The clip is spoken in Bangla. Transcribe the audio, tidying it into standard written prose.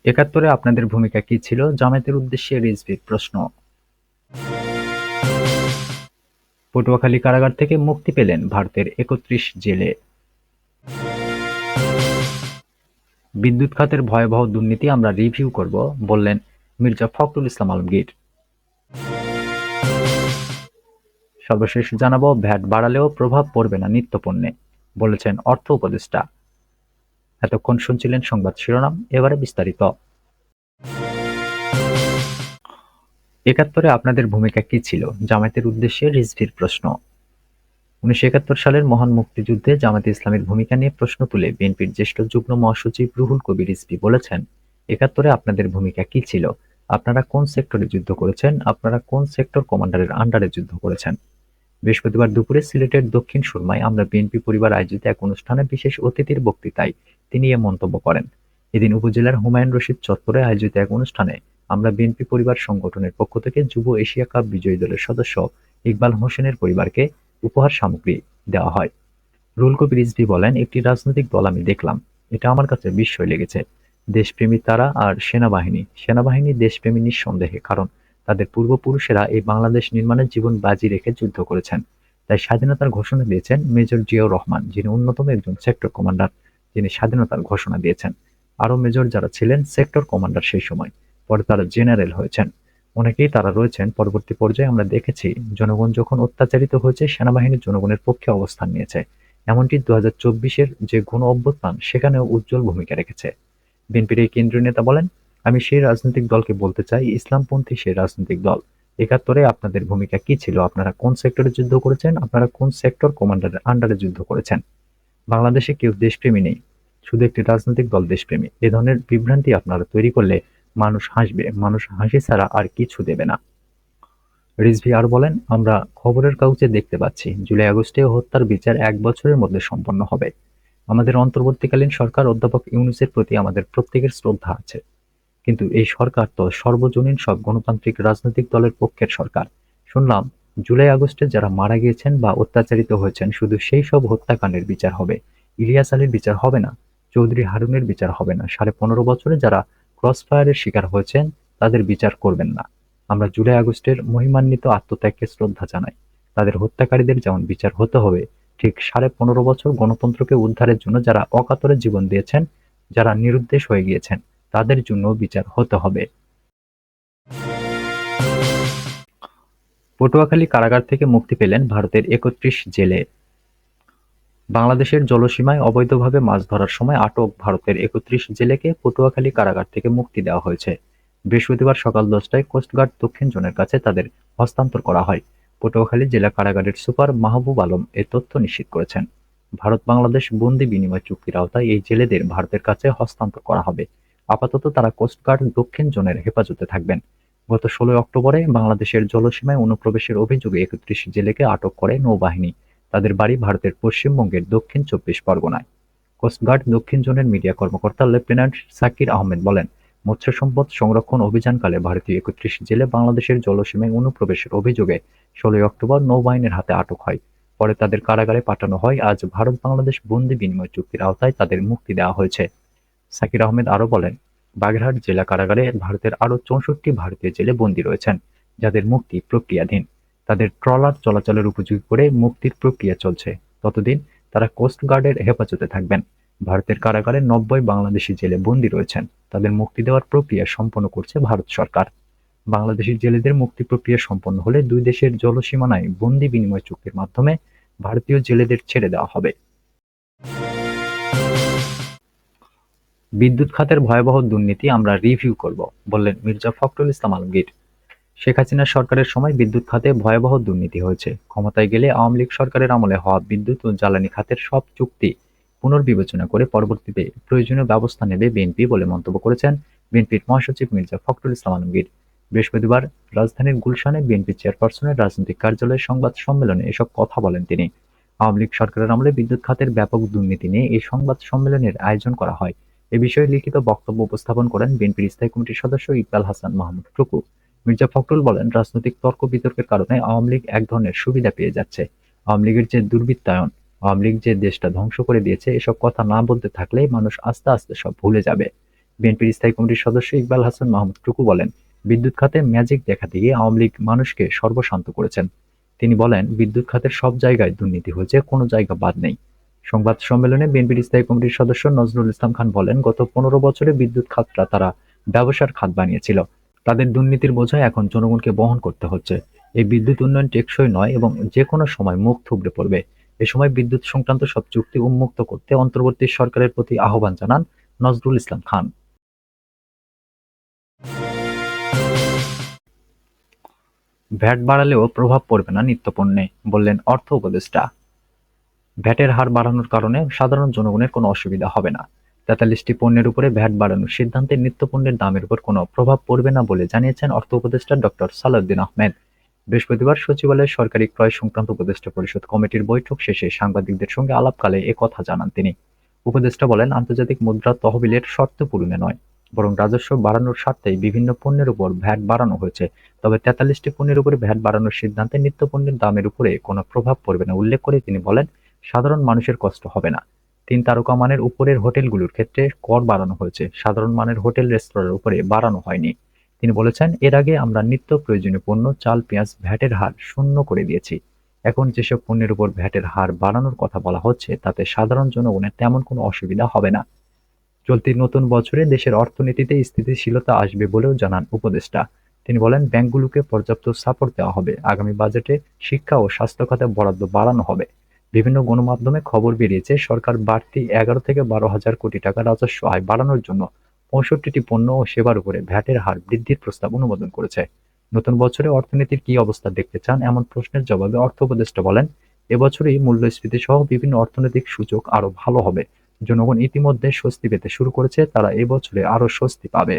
একাত্তরে আপনাদের ভূমিকা কী ছিল? জামায়াতের উদ্দেশ্যে রিজভীর প্রশ্ন। পটুয়াখালী কারাগার থেকে মুক্তি পেলেন ভারতের ৩১ জেলে। বিদ্যুৎ খাতের ভয়াবহ দুর্নীতি আমরা রিভিউ করব, বললেন মির্জা ফখরুল ইসলাম আলমগীর। সর্বশেষ জানাবো, ভ্যাট বাড়ালেও প্রভাব পড়বে না নিত্যপণ্যে, বলেছেন অর্থ উপদেষ্টা। এতক্ষণ শুনছিলেন সংবাদ শিরোনাম, এবারে বিস্তারিত। একাত্তরে আপনাদের ভূমিকা কী ছিল? জামায়াতের উদ্দেশ্যে রিজভীর প্রশ্ন। ১৯৭১ সালের মহান মুক্তিযুদ্ধে জামায়াতে ইসলামীর ভূমিকা নিয়ে প্রশ্ন তুলে বিএনপির জ্যেষ্ঠ যুগ্ম মহাসচিব রুহুল কবির রিজভী বলেছেন, একাত্তরে আপনাদের ভূমিকা কী ছিল? আপনারা কোন সেক্টরে যুদ্ধ করেছেন? আপনারা কোন সেক্টর কমান্ডারের আন্ডারে যুদ্ধ করেছেন? বৃহস্পতিবার দুপুরে সিলেটের দক্ষিণ সুরমায় আমরা বিএনপি পরিবার আয়োজিত এক অনুষ্ঠানে বিশেষ অতিথির বক্তৃতায় তিনি এ মন্তব্য করেন। এদিন উপজেলার হুমায়ুন রশিদ চত্বরে আয়োজিত এক অনুষ্ঠানে আমরা বিএনপি পরিবার সংগঠনের পক্ষ থেকে যুব এশিয়া কাপ বিজয়ী দলের সদস্য ইকবাল হোসেনের পরিবারকে উপহার সামগ্রী দেওয়া হয়। রুহুল কবির রিজভী বলেন, একটি রাজনৈতিক দল আমি দেখলাম, এটা আমার কাছে বিস্ময় লেগেছে। দেশপ্রেমী তারা আর সেনাবাহিনী দেশপ্রেমী নিঃসন্দেহে, কারণ তাদের পূর্বপুরুষেরা এই বাংলাদেশ নির্মাণে জীবন বাজি রেখে যুদ্ধ করেছেন। তাই স্বাধীনতার ঘোষণা দিয়েছেন মেজর জিয়াউর রহমান, যিনি অন্যতম একজন সেক্টর কমান্ডার, যিনি স্বাধীনতার ঘোষণা দিয়েছেন। আরও মেজর যারা ছিলেন সেক্টর কমান্ডার সেই সময়, পরে তারা জেনারেল হয়েছেন। অনেকেই তারা রয়েছেন পরবর্তী পর্যায়ে। আমরা দেখেছি জনগণ যখন অত্যাচারিত হয়েছে, সেনাবাহিনী জনগণের পক্ষে অবস্থান নিয়েছে। এমনকি ২০২৪-এর যে গণ অভ্যুত্থান, সেখানেও উজ্জ্বল ভূমিকা রেখেছে। বিএনপির এই কেন্দ্রীয় নেতা বলেন, আমি সেই রাজনৈতিক দলকে বলতে চাই, ইসলামপন্থী সেই রাজনৈতিক দল। একাত্তরে আপনাদের ভূমিকা কি ছিল? আপনারা কোন সেক্টরে যুদ্ধ করেছেন? আপনারা কোন সেক্টর কমান্ডারের আন্ডারে যুদ্ধ করেছেন? বাংলাদেশে কেউ দেশপ্রেমী নেই, শুধু একটি রাজনৈতিক দল দেশপ্রেমী। এ ধরনের বিভ্রান্তি আপনারা তৈরি করলে মানুষ হাসবে, মানুষ হাসি ছাড়া আর কিছু দেবে না। রিজভী আরও বলেন, আমরা খবরের কাগজে দেখতে পাচ্ছি জুলাই আগস্টে হত্যার বিচার ১ বছরের মধ্যে সম্পন্ন হবে। আমাদের অন্তর্বর্তীকালীন সরকার অধ্যাপক ইউনূসের প্রতি আমাদের প্রত্যেকের শ্রদ্ধা আছে। কিন্তু এই সরকার তো সর্বজনীন সব গণতান্ত্রিক রাজনৈতিক দলের পক্ষের সরকার। শুনলাম জুলাই আগস্টে যারা মারা গিয়েছেন বা অত্যাচারিত হয়েছেন শুধু সেই সব হত্যাকাণ্ডের বিচার হবে, ইলিয়াস আলীর বিচার হবে না, চৌধুরী হারুনের বিচার হবে না, ১৫.৫ বছরে যারা ক্রসফায়ারের শিকার হয়েছেন তাদের বিচার করবেন না। আমরা জুলাই আগস্টের মহিমান্বিত আত্মত্যাগকে শ্রদ্ধা জানাই। তাদের হত্যাকারীদের যেমন বিচার হতে হবে, ঠিক ১৫.৫ বছর গণতন্ত্রকে উদ্ধারের জন্য যারা অকাতরে জীবন দিয়েছেন, যারা নিরুদ্দেশ হয়ে গিয়েছেন, তাদের জন্য বিচার হতে হবে। পটুয়াখালী কারাগার থেকে মুক্তি পেলেন ভারতের ৩১ জেলে। বাংলাদেশের জলসীমায় অবৈধভাবে মাছ ধরার সময় আটক ভারতের ৩১ জেলেকে পটুয়াখালী কারাগার থেকে মুক্তি দেওয়া হয়েছে। বৃহস্পতিবার সকাল ১০টায় কোস্টগার্ড দক্ষিণ জোনের কাছে তাদের হস্তান্তর করা হয়। পটুয়াখালী জেলা কারাগারের সুপার মাহবুব আলম এ তথ্য নিশ্চিত করেছেন। ভারত-বাংলাদেশ বন্দি বিনিময় চুক্তির আওতায় এই জেলেদের ভারতের কাছে হস্তান্তর করা হবে। আপাতত তারা কোস্টগার্ড দক্ষিণ জোনের হেফাজতে থাকবেন। গত ১৬ অক্টোবরে বাংলাদেশের জলসীমায় অনুপ্রবেশের অভিযোগে ৩১ জেলেকে আটক করে নৌবাহিনী। তাদের বাড়ি ভারতের পশ্চিমবঙ্গের দক্ষিণ ২৪ পরগনায়। কোস্টগার্ড দক্ষিণ জোনের মিডিয়া কর্মকর্তা লেফটেন্যান্ট সাকির আহমেদ বলেন, মৎস্য সম্পদ সংরক্ষণ অভিযানকালে ভারতীয় ৩১ জেলে বাংলাদেশের জলসীমায় অনুপ্রবেশের অভিযোগে ১৬ অক্টোবর নৌবাহিনীর হাতে আটক হয়। পরে তাদের কারাগারে পাঠানো হয়। আজ ভারত-বাংলাদেশ বন্দি বিনিময় চুক্তির আওতায় তাদের মুক্তি দেওয়া হয়েছে। সাকির আহমেদ আরও বলেন, বাগেরহাট জেলা কারাগারে ভারতের আরও ৬৪ ভারতীয় জেলে বন্দী রয়েছেন, যাদের মুক্তি প্রক্রিয়াধীন। তাদের ট্রলার চলাচলের উপযোগী করে মুক্তির প্রক্রিয়া চলছে। ততদিন তারা কোস্টগার্ডের হেফাজতে থাকবেন। ভারতের কারাগারে ৯০ বাংলাদেশি জেলে বন্দী রয়েছেন। তাদের মুক্তি দেওয়ার প্রক্রিয়া সম্পন্ন করছে ভারত সরকার। বাংলাদেশি জেলেদের মুক্তি প্রক্রিয়া সম্পন্ন হলে দুই দেশের জলসীমানায় বন্দি বিনিময় চুক্তির মাধ্যমে ভারতীয় জেলেদের ছেড়ে দেওয়া হবে। বিদ্যুৎ খাতের ভয়াবহ দুর্নীতি আমরা রিভিউ করব, বললেন মির্জা ফখরুল ইসলাম আলমগীর। শেখ হাসিনা সরকারের সময় বিদ্যুৎ খাতে ভয়াবহ দুর্নীতি হয়েছে। ক্ষমতায় গেলে আওয়ামী লীগ সরকারের আমলে হওয়া বিদ্যুৎ ও জ্বালানি খাতের সব চুক্তি পুনর্বিবেচনা করে পরবর্তীতে প্রয়োজনীয় ব্যবস্থা নেবে বিএনপি বলে মন্তব্য করেছেন বিএনপির মহাসচিব মির্জা ফখরুল ইসলাম আলমগীর। বৃহস্পতিবার রাজধানীর গুলশানে বিএনপি চেয়ারপারসনের রাজনৈতিক কার্যালয়ে সংবাদ সম্মেলনে এসব কথা বলেন তিনি। আওয়ামী লীগ সরকারের আমলে বিদ্যুৎ খাতের ব্যাপক দুর্নীতি নিয়ে এই সংবাদ সম্মেলনের আয়োজন করা হয়। এ বিষয়ে লিখিত বক্তব্য উপস্থাপন করেন বিএনপির স্থায়ী কমিটির সদস্য ইকবাল হাসান মাহমুদ টুকু। মির্জা ফখরুল বলেন, রাজনৈতিক তর্ক-বিতর্কের কারণে আওয়ামী লীগ এক ধরনের সুবিধা পেয়ে যাচ্ছে। আওয়ামী লীগের যে দুর্বৃত্তায়ন, আওয়ামী লীগ যে দেশটা ধ্বংস করে দিয়েছে, এসব কথা না বলতে থাকলে মানুষ আস্তে আস্তে সব ভুলে যাবে। বিএনপির স্থায়ী কমিটির সদস্য ইকবাল হাসান মাহমুদ টুকু বলেন, বিদ্যুৎ খাতে ম্যাজিক দেখাতে গিয়ে আওয়ামী লীগ মানুষকে সর্বশান্ত করেছেন। তিনি বলেন, বিদ্যুৎ খাতের সব জায়গায় দুর্নীতি হয়েছে, কোনো জায়গা বাদ নেই। সংবাদ সম্মেলনে বিএনপির স্থায়ী কমিটির সদস্য নজরুল ইসলাম খান বলেন, গত 15 বছরে বিদ্যুৎ খাতটা তারা ব্যবসার খাত বানিয়েছিল। তাদের দুর্নীতির বোঝা এখন জনগণকে বহন করতে হচ্ছে। এই বিদ্যুৎ উন্নয়ন টেকসই নয় এবং যে কোনো সময় মুখ থুবড়ে পড়বে। এ সময় বিদ্যুৎ সংক্রান্ত সব চুক্তি উন্মুক্ত করতে অন্তর্বর্তী সরকারের প্রতি আহ্বান জানান নজরুল ইসলাম খান। ভ্যাট বাড়ালেও প্রভাব পড়বে না নিত্যপণ্যে, বললেন অর্থ উপদেষ্টা। ভ্যাটের হার বাড়ানোর কারণে সাধারণ জনগণের কোনো অসুবিধা হবে না। ৪৩টি পণ্যের উপরে ভ্যাট বাড়ানোর সিদ্ধান্তে নিত্যপণ্যের দামের উপর কোনো প্রভাব পড়বে না বলে জানিয়েছেন অর্থ উপদেষ্টা ডক্টর সালাউদ্দিন আহমেদ। বৃহস্পতিবার সচিবালয়ে সরকারি ক্রয় সংক্রান্ত উপদেষ্টা পরিষদ কমিটির বৈঠক শেষে সাংবাদিকদের সঙ্গে আলাপকালে একথা জানান তিনি। উপদেষ্টা বলেন, আন্তর্জাতিক মুদ্রা তহবিলের শর্ত পূরণে নয়, বরং রাজস্ব বাড়ানোর স্বার্থেই বিভিন্ন পণ্যের উপর ভ্যাট বাড়ানো হয়েছে। তবে ৪৩টি পণ্যের উপরে ভ্যাট বাড়ানোর সিদ্ধান্তে নিত্যপণ্যের দামের উপরে কোনো প্রভাব পড়বে না উল্লেখ করে তিনি বলেন, সাধারণ মানুষের কষ্ট হবে না। ৩ তারকা মানের উপরের হোটেলগুলোর ক্ষেত্রে কর বাড়ানো হয়েছে, সাধারণ মানের হোটেল রেস্তোরাঁর উপরে বাড়ানো হয়নি। তিনি বলেছেন, এর আগে আমরা নিত্য প্রয়োজনীয় পণ্য চাল, পেঁয়াজ ভ্যাটের হার 0 করে দিয়েছি। এখন যেসব পণ্যের উপর ভ্যাটের হার বাড়ানোর কথা বলা হচ্ছে তাতে সাধারণ জনগণের তেমন কোনো অসুবিধা হবে না। চলতি নতুন বছরে দেশের অর্থনীতিতে স্থিতিশীলতা আসবে বলেও জানান উপদেষ্টা। তিনি বলেন, ব্যাংকগুলোকে পর্যাপ্ত সাপোর্ট দেওয়া হবে। আগামী বাজেটে শিক্ষা ও স্বাস্থ্য খাতে বরাদ্দ বাড়ানো হবে। বিভিন্ন গণমাধ্যমে খবর বেরিয়েছে, সরকার বাড়তি 11 থেকে 12 হাজার কোটি টাকা রাজস্ব আয় বাড়ানোর জন্য 65টি পণ্য ও সেবার উপরে ভ্যাটের হার বৃদ্ধির প্রস্তাব অনুমোদন করেছে। নতুন বছরে অর্থনীতির কী অবস্থা দেখতে চান এমন প্রশ্নের জবাবে অর্থ উপদেষ্টা বলেন, এবছরই মূল্যস্ফীতি সহ বিভিন্ন অর্থনৈতিক সূচক আরও ভালো হবে। জনগণ ইতিমধ্যে স্বস্তি পেতে শুরু করেছে, তারা এবছরে আরও স্বস্তি পাবে।